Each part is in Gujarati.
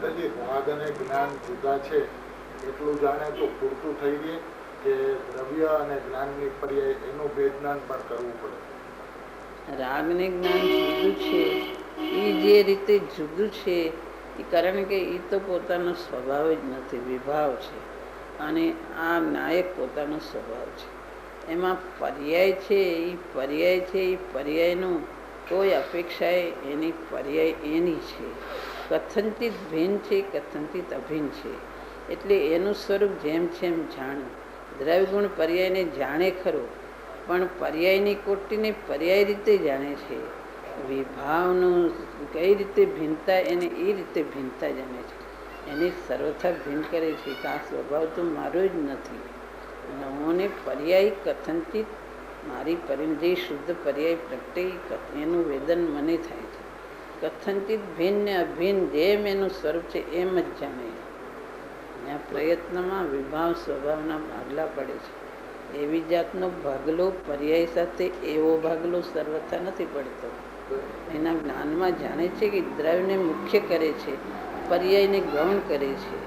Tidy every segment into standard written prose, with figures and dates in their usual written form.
માતાજી રાગ અને જ્ઞાન જુદા છે એટલું જાણે તો પૂરતું થઈ ગયું કે દ્રવ્ય અને જ્ઞાનની પર્યાય એનું ભેદજ્ઞાન પણ કરવું પડે? રાગ ને જ્ઞાન જુદું છે એ જે રીતે જુદું છે એ કારણ કે એ તો પોતાનો સ્વભાવ જ નથી, વિભાવ છે. અને આ નાયક પોતાનો સ્વભાવ છે. એમાં પર્યાય છે એ પર્યાયનું કોઈ અપેક્ષાએ એની પર્યાય એની છે. કથનચિત ભિન્ન છે, કથનચિત અભિન્ન છે. એટલે એનું સ્વરૂપ જેમ છે એમ જાણવું. દ્રવ્યગુણ પર્યાયને જાણે ખરો, પણ પર્યાયની કોટીને પર્યાય રીતે જાણે છે. વિભાવનું કઈ રીતે ભિન્નતા એને એ રીતે ભિન્નતા જાણે છે. એની સર્વથા ભિન્ન કરે છે કે આ સ્વભાવ તો મારો જ નથી. અને હું પર્યાય કથનચિત મારી જે શુદ્ધ પર્યાય પ્રગટે એનું વેદન મને થાય છે. કથનચિત ભિન્ન ને અભિન્ન જેમ એનું સ્વરૂપ છે એમ જ જાણે. આ પ્રયત્નમાં વિભાવ સ્વભાવના ભાગલા પડે છે. એવી જાતનો ભાગલો પર્યાય સાથે એવો ભાગલો સર્વથા નથી પડતો. એના જ્ઞાનમાં જાણે છે કે દ્રવ્યને મુખ્ય કરે છે, પર્યાયને ગૌણ કરે છે.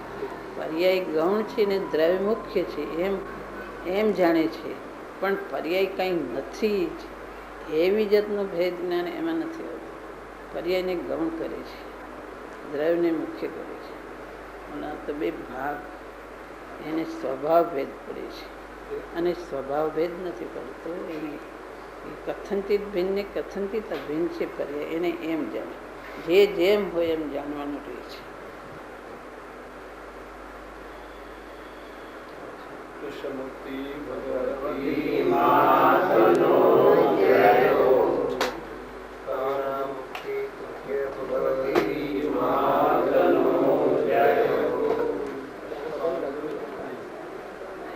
પર્યાય ગૌણ છે ને દ્રવ્ય મુખ્ય છે એમ જાણે છે. પણ પર્યાય કંઈ નથી જ એવી જાતનું ભેદ જ્ઞાન એમાં નથી હોતું. પર્યાયને ગૌણ કરે છે, દ્રવ્યને મુખ્ય કરે છે. અને તો બે ભાગ એને સ્વભાવ ભેદ પડે છે અને સ્વભાવ ભેદ નથી પડતો. એ કથનચિત ભિન્ન ને કથનચિત અભિન્ન છે પર્યાય. એને એમ જાણે, જે જેમ હોય એમ જાણવાનું રહે છે. કૃષ્ણમૂર્તિ ભગવતી માતનો